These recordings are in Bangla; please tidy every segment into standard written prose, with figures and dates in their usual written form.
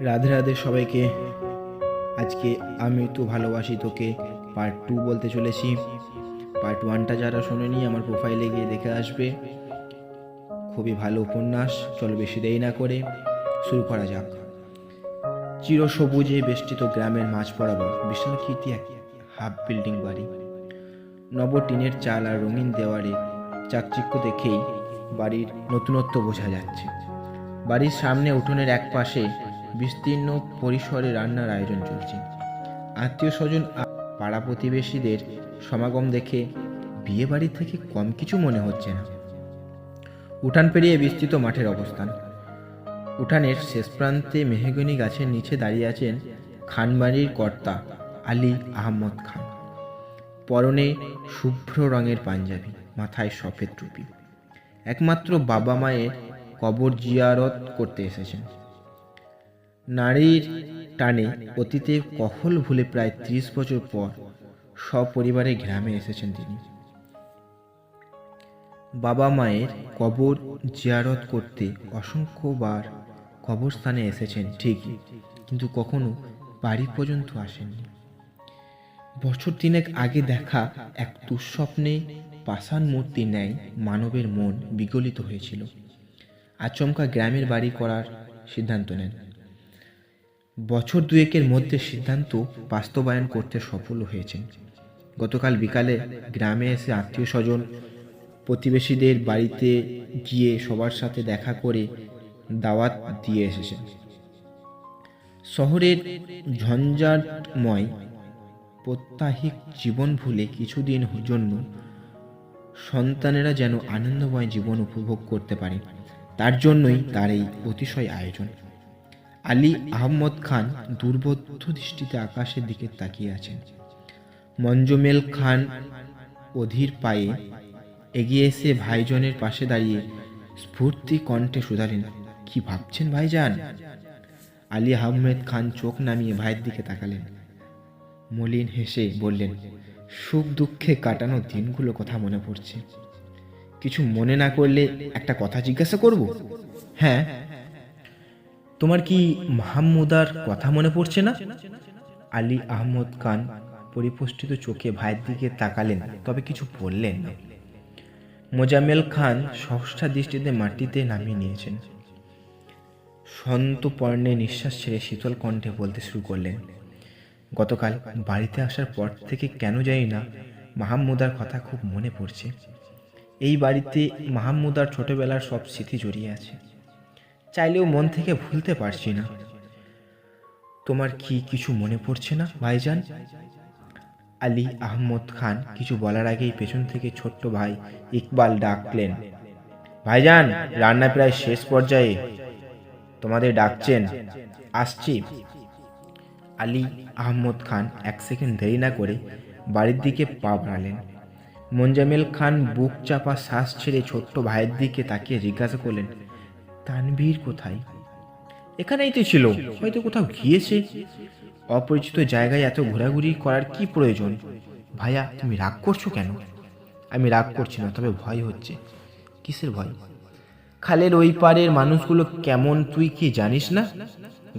রাধে রাধে সবাইকে। আজকে আমি তো ভালোবাসি তোকে পার্ট 2 বলতে চলেছি। পার্ট 1টা যারা শোনেনি আমার প্রোফাইলে গিয়ে দেখে আসবে। খুবই ভালো উপন্যাস। চলো বেশি দেরি না করে শুরু করা যাক। চিরসবুজে বেষ্টিত গ্রামের মাঝ বরাবর বিশালাকৃতি এক হাফ বিল্ডিং বাড়ি। নব টিনের চাল আর রঙিন দেওয়ালে চাকচিক্য দেখেই বাড়ির নতুনত্ব বোঝা যাচ্ছে। বাড়ির সামনে উঠোনের এক পাশে বিস্তীর্ণ পরিসরে রান্নার আয়োজন চলছে। আত্মীয় স্বজন আর পাড়া প্রতিবেশীদের সমাগম দেখে বিয়ে বাড়ি থেকে কম কিছু মনে হচ্ছে না। উঠান পেরিয়ে বিস্তৃত মাঠের অবস্থান। উঠানের শেষ প্রান্তে মেহগনি গাছের নিচে দাঁড়িয়ে আছেন খানবাড়ির কর্তা আলী আহমদ খান। পরনে শুভ্র রঙের পাঞ্জাবি, মাথায় সফেদ টুপি। একমাত্র বাবা মায়ের কবর জিয়ারত করতে এসেছেন। নারীর টানে অতীতের কহল ভুলে প্রায় 30 বছর পর সপরিবারে গ্রামে এসেছেন তিনি। বাবা মায়ের কবর জিয়ারত করতে অসংখ্যবার কবরস্থানে এসেছেন ঠিকই, কিন্তু কখনো বাড়ি পর্যন্ত আসেননি। বছর 3 আগে দেখা এক দুঃস্বপ্নে পাষাণ মূর্তি ন্যায় মানবের মন বিগলিত হয়েছিল। আচমকা গ্রামের বাড়ি করার সিদ্ধান্ত নেন। বছর 2 মধ্যে সিদ্ধান্ত বাস্তবায়ন করতে সফল হয়েছেন। গতকাল বিকালে গ্রামে এসে আত্মীয় স্বজন প্রতিবেশীদের বাড়িতে গিয়ে সবার সাথে দেখা করে দাওয়াত দিয়ে এসেছেন। শহরের ঝঞ্ঝাটময় প্রত্যাহিক জীবন ভুলে কিছুদিন জন্য সন্তানেরা যেন আনন্দময় জীবন উপভোগ করতে পারে, তার জন্যই তার এই অতিশয় আয়োজন। আলী আহমদ খান দুর্বোধ্য দৃষ্টিতে আকাশের দিকে তাকিয়ে আছেন। মঞ্জমেল খান অধীর পায়ে এগিয়ে এসে ভাইজনের পাশে দাঁড়িয়ে স্ফূর্তি কণ্ঠে শুধালেন, কি ভাবছেন ভাইজান? আলী আহমেদ খান চোখ নামিয়ে ভাইয়ের দিকে তাকালেন। মলিন হেসে বললেন, সুখ দুঃখে কাটানো দিনগুলো কথা মনে পড়ছে। কিছু মনে না করলে একটা কথা জিজ্ঞাসা করব? হ্যাঁ। তোমার কি মাহমুদার কথা মনে পড়ছে না? আলী আহমদ খান পরিপুষ্টিত চোখে ভাইয়ের দিকে তাকালেন, তবে কিছু বললেন না। মোজাম্মেল খান সহসা দৃষ্টিতে মাটিতে নামিয়ে নিয়েছেন। সন্তপর্ণে নিঃশ্বাস ছেড়ে শীতল কণ্ঠে বলতে শুরু করলেন, গতকাল বাড়িতে আসার পর থেকে কেন জানি না মাহমুদার কথা খুব মনে পড়ছে। এই বাড়িতে মাহমুদার ছোটবেলার সব স্মৃতি জড়িয়ে আছে, চাইলেও মন থেকে ভুলতে পারছি না। তোমার কি কিছু মনে পড়ছে না ভাইজান? আলী আহমদ খান কিছু বলার আগেই পেছন থেকে ছোট্ট ভাই ইকবাল ডাকলেন, ভাইজান রান্না প্রায় শেষ পর্যায়ে, তোমাদের ডাকছেন, আসছি। আলী আহমদ খান 1 সেকেন্ড দেরি না করে বাড়ির দিকে পা বাড়ালেন। মোজাম্মেল খান বুক চাপা শ্বাস ছেড়ে ছোট্ট ভাইয়ের দিকে তাকিয়ে জিজ্ঞাসা করলেন, তানভীর কোথায়? এখানেই তো ছিল, হয়তো কোথাও গিয়েছে। অপরিচিত জায়গায় এত ঘোরাঘুরি করার কি প্রয়োজন? ভাইয়া তুমি রাগ করছো কেন? আমি রাগ করছি না, তবে ভয় হচ্ছে। কিসের ভয়? খালের ওই পারের মানুষগুলো কেমন তুই কি জানিস না?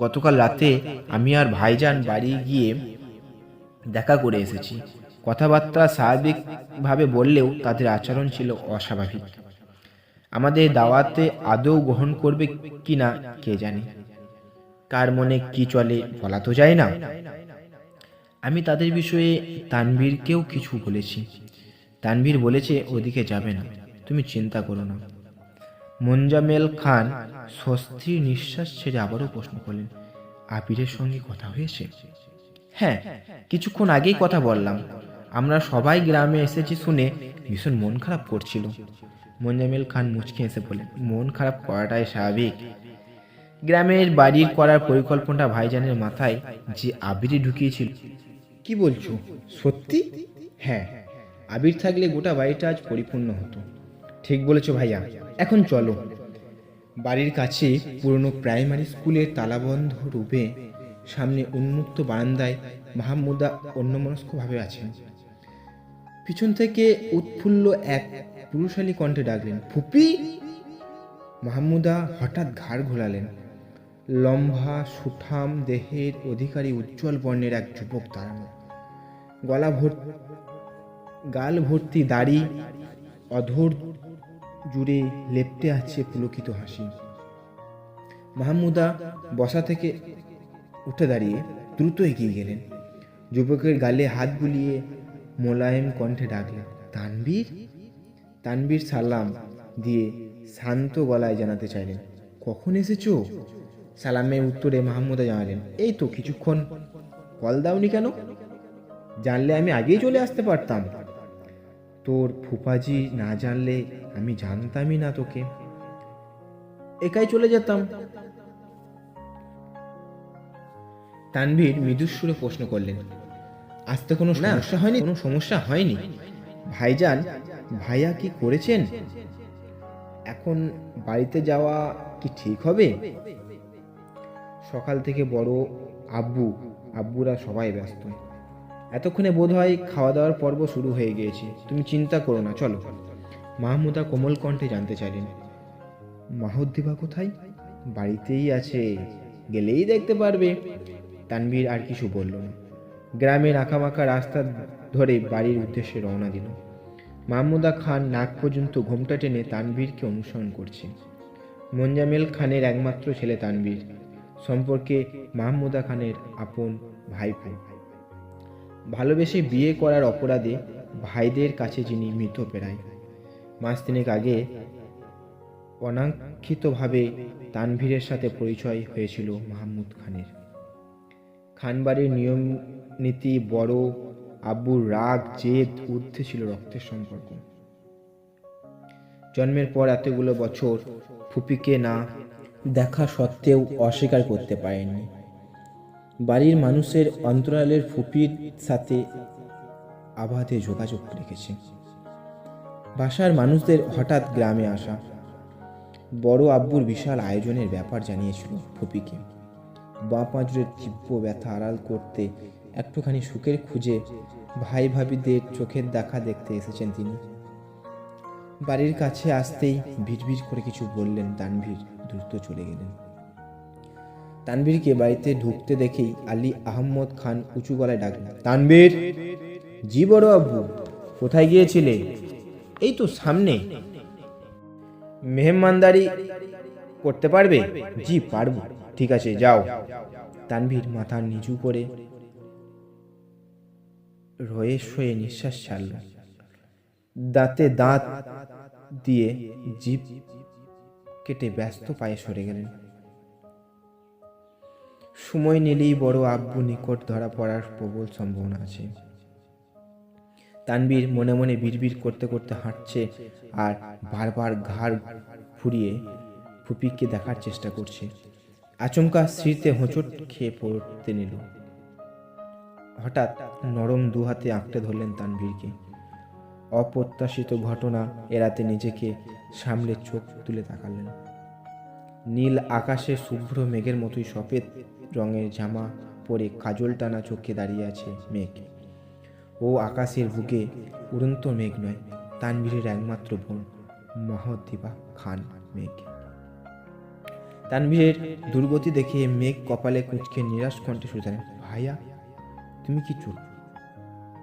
গতকাল রাতে আমি আর ভাইজান বাড়ি গিয়ে দেখা করে এসেছি। কথাবার্তা স্বাভাবিকভাবে বললেও তাদের আচরণ ছিল অস্বাভাবিক। আমাদের দাওয়াতে আদৌ গ্রহণ করবে কিনা কে জানে। কার মনে কি চলে বলা তো যায় না। আমি তাদের বিষয়ে তানভীরকেও কিছু বলেছি। তানভীর বলেছে ওদিকে যাবে না, তুমি চিন্তা করো না। মোজাম্মেল খান স্বস্তির নিঃশ্বাস ছেড়ে আবারও প্রশ্ন করলেন, আবিরের সঙ্গে কথা হয়েছে? হ্যাঁ, কিছুক্ষণ আগেই কথা বললাম। আমরা সবাই গ্রামে এসেছি শুনে ভীষণ মন খারাপ করছিল। মোজাম্মেল খান মুচকি হেসে বললেন, মন খারাপ করাটাই স্বাভাবিক। গ্রামের বাড়ির করার পরিকল্পনাটা ভাইজানের মাথায় যে আবিরই ঢুকিয়েছিল। কি বলছো, সত্যি? হ্যাঁ, আবির থাকলে গোটা বাড়িটা আজ পরিপূর্ণ হতো। ঠিক বলেছো ভাইয়া, এখন চলো। বাড়ির কাছে পুরনো প্রাইমারি স্কুলের তালাবন্ধ রূপে সামনে উন্মুক্ত বারান্দায় মাহমুদা অন্যমনস্কভাবে আছেন। পিছন থেকে উৎফুল্ল এক পুরুষালী কণ্ঠে ডাকলেন, ফুপি। মাহমুদা হঠাৎ ঘাড় ঘোরালেন। লম্বা সুঠাম দেহের অধিকারী উজ্জ্বল বর্ণের এক যুবক দাঁড়ানো, গাল ভর্তি দাড়ি, অধর জুড়ে লেপ্টে আছে পুলকিত হাসি। মাহমুদা বসা থেকে উঠে দাঁড়িয়ে দ্রুত এগিয়ে গেলেন। যুবকের গালে হাত বুলিয়ে মোলায়েম কণ্ঠে ডাকলেন, তানভীর। তানভীর সালাম দিয়ে শান্ত গলায় জানাতে চাইলেন, কখন এসেছো? সালামের উত্তরে মাহমুদা জানালেন, এই তো কিছুক্ষণ। কল দাওনি কেন? জানলে আমি আগেই চলে আসতে পারতাম। তোর ফুফাজি না জানলে আমি জানতামই না তোকে, একাই চলে যেতাম। তানভীর মৃদুস্বরে প্রশ্ন করলেন, আসতে কোনো সমস্যা হয়নি? কোনো সমস্যা হয়নি ভাইজান। ভাইয়া কি করেছেন? এখন বাড়িতে যাওয়া কি ঠিক হবে? সকাল থেকে বড় আব্বুরা সবাই ব্যস্ত। এতক্ষণে বোধ হয় খাওয়া দাওয়ার পর্ব শুরু হয়ে গিয়েছে। তুমি চিন্তা করো না, চলো। মাহমুদা কোমল কণ্ঠে জানতে চাইলেন, মাহদ্দিবা কোথায়? বাড়িতেই আছে, গেলেই দেখতে পারবে। তানভীর আর কিছু বলল না। গ্রামের আঁকাবাঁকা রাস্তা ধরে বাড়ির উদ্দেশ্যে রওনা দিল। মাহমুদা খান নাক পর্যন্ত ঘোমটা টেনে তানভীরকে অনুসরণ করছে। মোজাম্মেল খানের একমাত্র ছেলে তানভীর, সম্পর্কে মাহমুদা খানের আপন ভাইপো। ভালোবেসে বিয়ে করার অপরাধে ভাইদের কাছে যিনি মৃতপ্রায়। মাস তিনেক আগে অনাকাঙ্ক্ষিতভাবে তানভীরের সাথে পরিচয় হয়েছিল মাহমুদ খানের। খানবাড়ির নিয়ম নীতি, বড় আব্বুর রাগ জেদ, ঊর্ধ্বে ছিল রক্তের সম্পর্ক। জন্মের পর এতগুলো বছর ফুপিকে না দেখা সত্ত্বেও অস্বীকার করতে পারেননি। বাড়ির মানুষের অন্তরালের ফুপির সাথে আবাধে যোগাযোগ রেখেছে। বাসার মানুষদের হঠাৎ গ্রামে আসা, বড় আব্বুর বিশাল আয়োজনের ব্যাপার জানিয়েছিল ফুপিকে। বাঁ পাঁজরের তীব্র ব্যথা আড়াল করতে একটুখানি সুখের খুঁজে ভাই ভাবিদের চোখের দেখা দেখতে এসেছেন তিনি। বাড়ির কাছে আসতেই ভিড় করে কিছু বললেন তানভীর, দ্রুত চলে গেলেন। তানভীরকে বাড়িতে ঢুকতে দেখেই আলী আহমদ খান উঁচু গলায় ডাকলেন, তানভীর। জি বড় আব্বু। কোথায় গিয়েছিলে? এই তো সামনে। মেহমানদারি করতে পারবে? জি পারবো। ঠিক আছে, যাও। তানভীর মাথা নিচু করে রয়ে শয়ে নিঃশ্বাস ছাড়ল। দাঁতে দাঁত দিয়ে জিভ কেটে ব্যস্ত পায়ে সরে গেলেন। সময় নিলেই বড় আব্বু নিকট ধরা পড়ার প্রবল সম্ভাবনা আছে। তানভীর মনে মনে বিড়বিড় করতে করতে হাঁটছে আর বারবার ঘাড় ঘুরিয়ে ফুপিকে দেখার চেষ্টা করছে। আচমকা স্মৃতিতে হোঁচট খেয়ে পড়তে নিল। হঠাৎ নরম দু হাতে আঁকড়ে ধরলেন তানভীরকে। অপ্রত্যাশিত ঘটনা এড়াতে নিজেকে সামলে চোখ তুলে তাকালেন। নীল আকাশে শুভ্র মেঘের মতোই সফেদ রঙের জামা পরে কাজল টানা চোখে দাঁড়িয়ে আছে মেঘ। ও আকাশের বুকে উড়ন্ত মেঘ নয়, তানভীরের একমাত্র বোন মাহদ্দিবা খান মেঘ। তানভীরের দুর্গতি দেখে মেঘ কপালে কুঁচকে নিরাশ কণ্ঠে শুধালেন, ভাইয়া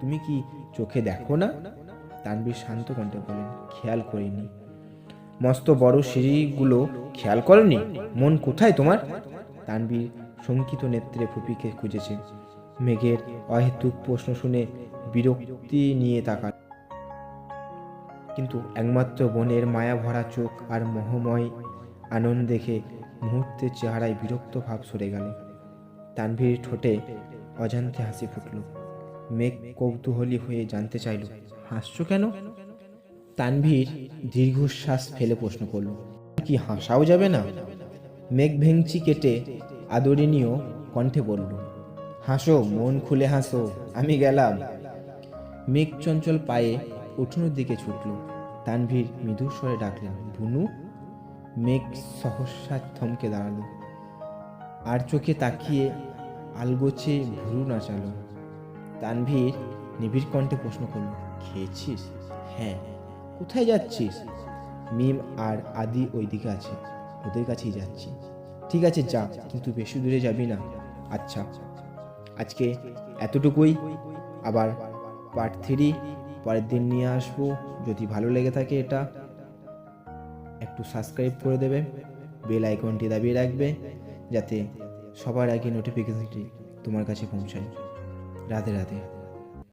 তুমি কি চোখে দেখো না? তানভীর শান্ত কণ্ঠে বলেন, খেয়াল করিনি। মস্ত বড় সিঁড়িগুলো খেয়াল করনি? মন কোথায় তোমার? তানভীর শঙ্কিত নেত্রে ফুপিকে খুঁজেছে। মেঘের অহেতুক প্রশ্ন শুনে বিরক্তি নিয়ে তাকাল, কিন্তু একমাত্র বোনের মায়া ভরা চোখ আর মোহময় আনন্দ দেখে মুহূর্তের চেহারায় বিরক্ত ভাব সরে গেল। তানভীর ঠোঁটে অজান্তে হাসি ফুটল। মেঘ কৌতূহলী হয়ে জানতে চাইল, হাসছো কেন? তানভীর দীর্ঘশ্বাস ফেলে প্রশ্ন করল, কি হাসাও যাবে না? মেঘ ভেঙচি কেটে আদরণীয় কণ্ঠে বলল, হাসো, মন খুলে হাসো, আমি গেলাম। মেঘ চঞ্চল পায়ে উঠোনের দিকে ছুটল। তানভীর মৃদু স্বরে ডাকলেন, বুনু। মেঘ সহসা থমকে দাঁড়ালো, আর চোখে তাকিয়ে আলগোছে ভুরু নাচালো। তানভীর নিবিড় কণ্ঠে প্রশ্ন করল, খেয়েছিস? হ্যাঁ। কোথায় যাচ্ছিস? মিম আর আদি ওইদিকে আছে, ওদের কাছেই যাচ্ছি। ঠিক আছে যা, কিন্তু বেশি দূরে যাবি না। আচ্ছা, আজকে এতটুকুই। আবার পার্ট 3 পরের দিন নিয়ে আসবো। যদি ভালো লেগে থাকে এটা একটু সাবস্ক্রাইব করে দেবে, বেল আইকনটি দাবিয়ে রাখবে, যাতে সবার আগে নোটিফিকেশনটি তোমার কাছে পৌঁছায়। রাধে রাধে।